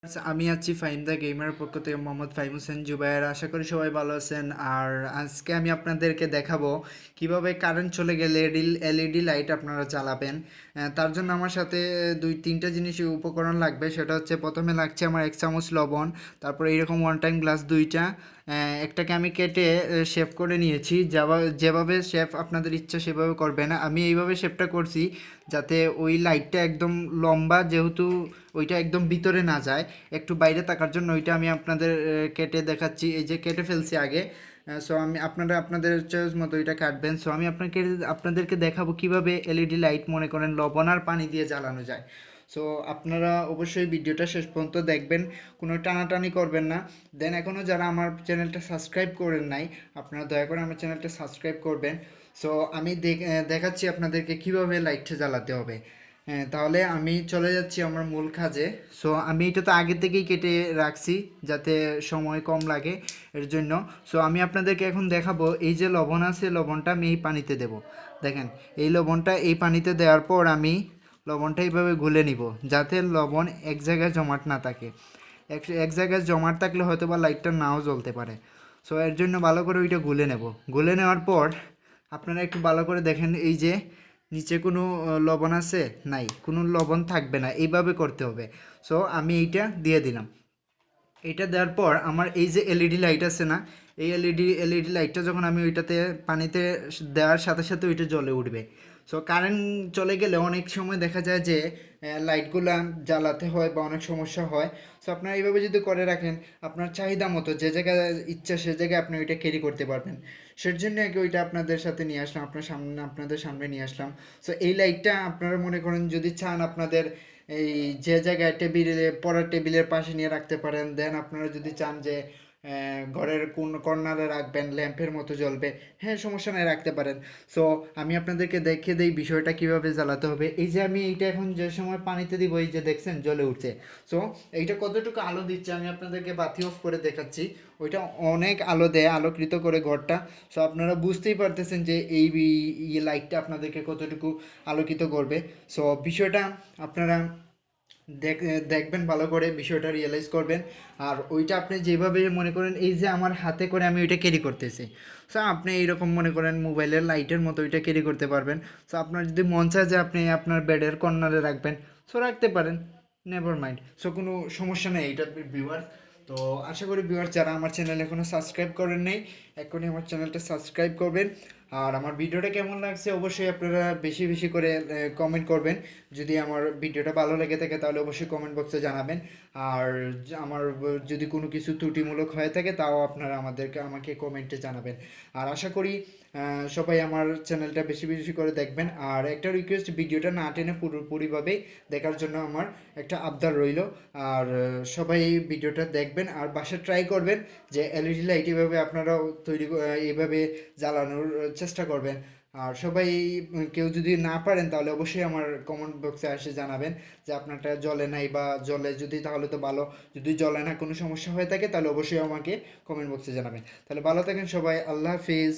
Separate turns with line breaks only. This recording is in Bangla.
আচ্ছা, আমি আছি ফাহিম দ্য গেমারের পক্ষ থেকে মোহাম্মদ ফাহিম হোসেন জুবায়ের। আশা করি সবাই ভালো আছেন। আর আজকে আমি আপনাদেরকে দেখাবো কিভাবে কারেন্ট চলে গেলে এলইডি লাইট আপনারা চালাবেন। তার জন্য আমার সাথে দুই তিনটা জিনিস উপকরণ লাগবে। সেটা হচ্ছে প্রথমে লাগছে আমার 1 চামচ লবণ, তারপরে এরকম ওয়ান টাইম গ্লাস দুইটা। একটাকে আমি কেটে শেপ করে নিয়েছি। যেভাবে শেপ আপনাদের ইচ্ছা সেভাবে করবেন। আমি এইভাবে শেপটা করছি যাতে ওই লাইটটা একদম লম্বা, যেহেতু ওইটা একদম ভিতরে না যায়, একটু বাইরে থাকার জন্য ওইটা আমি আপনাদের কেটে দেখাচ্ছি। এই যে কেটে ফেলছি আগে। সো আমি আপনারা আপনাদের চয়েস মতো এটা কাটবেন। সো আমি আপনাদেরকে দেখাবো কিভাবে এলইডি লাইট মনে করেন লবণ আর পানি দিয়ে জ্বালানো যায়। সো আপনারা অবশ্যই ভিডিওটা শেষ পর্যন্ত দেখবেন, কোনো টানাটানি করবেন না। দেন এখনও যারা আমার চ্যানেলটা সাবস্ক্রাইব করেন নাই, আপনারা দয়া করে আমার চ্যানেলটা সাবস্ক্রাইব করবেন। সো আমি দেখাচ্ছি আপনাদেরকে কিভাবে লাইটটা জ্বালাতে হবে। হ্যাঁ, তাহলে আমি চলে যাচ্ছি আমার মূল কাজে। সো আমি এটা তো আগে থেকেই কেটে রাখছি যাতে সময় কম লাগে এর জন্য। সো আমি আপনাদেরকে এখন দেখাবো, এই যে লবণ আছে, লবণটা আমি এই পানিতে দেব। দেখেন, এই লবণটা এই পানিতে দেওয়ার পর আমি লবণটা এইভাবে গুলে নিব যাতে লবণ এক জায়গায় জমাট না থাকে। এক জায়গায় জমাট থাকলে হয়তো বা লাইটটা নাও জ্বলতে পারে। সো এর জন্য ভালো করে ওইটা গুলে নেব। গুলে নেওয়ার পর আপনারা একটু ভালো করে দেখেন, এই যে নিচে কোনো লবণ আছে? নাই, কোনো লবণ থাকবে না, এইভাবে করতে হবে। সো আমি এইটা দিয়ে দিলাম। এইটা দেওয়ার পর আমার এই যে এলইডি লাইট আছে না, এই এলইডি লাইটটা যখন আমি ওইটাতে পানিতে দেওয়ার সাথে সাথে ওইটা জ্বলে উঠবে। সো কারেন্ট চলে গেলে অনেক সময় দেখা যায় যে লাইটগুলো জ্বালাতে হয় বা অনেক সমস্যা হয়। সো আপনারা এইভাবে যদি করে রাখেন, আপনার চাহিদা মতো যে জায়গায় ইচ্ছা সে জায়গায় আপনি ওইটা ক্যারি করতে পারবেন। সের জন্য আর কি ওইটা আপনাদের সাথে নিয়ে আসলাম, আপনাদের সামনে নিয়ে আসলাম। সো এই লাইটটা আপনারা মনে করেন যদি চান আপনাদের এই যে জায়গায় টেবিলে, পড়ার টেবিলের পাশে নিয়ে রাখতে পারেন। দেন আপনারা যদি চান যে ঘরের কোন কর্নারে রাখবেন, ল্যাম্পের মতো জ্বলবে, হ্যাঁ সমস্যা নাই, রাখতে পারেন। সো আমি আপনাদেরকে দেখিয়ে দিই বিষয়টা কিভাবে জ্বালাতে হবে। এই যে আমি এইটা এখন যে সময় পানিতে দিব, এই যে দেখছেন জ্বলে উঠছে। সো এইটা কতটুকু আলো দিচ্ছে আমি আপনাদেরকে বাতি অফ করে দেখাচ্ছি। ওইটা অনেক আলো দেয়, আলোকৃত করে ঘরটা। সো আপনারা বুঝতেই পারতেছেন যে এই লাইটটা আপনাদেরকে কতটুকু আলোকিত করবে। সো বিষয়টা আপনারা দেখবেন ভালো করে, বিষয়টা রিয়েলাইজ করবেন। আর ওইটা আপনি যেভাবে মনে করেন, এই যে আমার হাতে করে আমি ওইটা ক্যারি করতেছি। সো আপনি এইরকম মনে করেন মোবাইলের লাইটের মতো ওইটা ক্যারি করতে পারবেন। সো আপনার যদি মন চায় যে আপনি আপনার বেডের কর্নারে রাখবেন, সো রাখতে পারেন, নেভার মাইন্ড। সো কোনো সমস্যা নেই এইটা ভিউয়ার। তো আশা করি ভিউয়ার যারা আমার চ্যানেল এখনও সাবস্ক্রাইব করেন নাই, এখনই আমার চ্যানেলটা সাবস্ক্রাইব করবেন। আর আমার ভিডিওটা কেমন লাগছে অবশ্যই আপনারা বেশি বেশি করে কমেন্ট করবেন। যদি আমার ভিডিওটা ভালো লেগে থাকে তাহলে অবশ্যই কমেন্ট বক্সে জানাবেন। আর আমার যদি কোনো কিছু ত্রুটিমূলক হয়ে থাকে তাও আপনারা আমাকে কমেন্টে জানাবেন। আর আশা করি সবাই আমার চ্যানেলটা বেশি বেশি করে দেখবেন। আর একটা রিকোয়েস্ট, ভিডিওটা না টেনে পুরোপুরিভাবেই দেখার জন্য আমার একটা আবদার রইল। আর সবাই এই ভিডিওটা দেখবেন আর বাসায় ট্রাই করবেন যে এলইডি লাইট এইভাবে আপনারাও এইভাবে জ্বালানোর চেষ্টা করবেন। আর সবাই কেউ যদি না পারেন তাহলে অবশ্যই আমার কমেন্ট বক্সে এসে জানাবেন যে আপনারটা জ্বলে নাই, বা জ্বলে যদি তাহলে তো ভালো, যদি জ্বলে না কোনো সমস্যা হয়ে থাকে তাহলে অবশ্যই আমাকে কমেন্ট বক্সে জানাবেন। তাহলে ভালো থাকেন সবাই, আল্লাহ হাফিজ।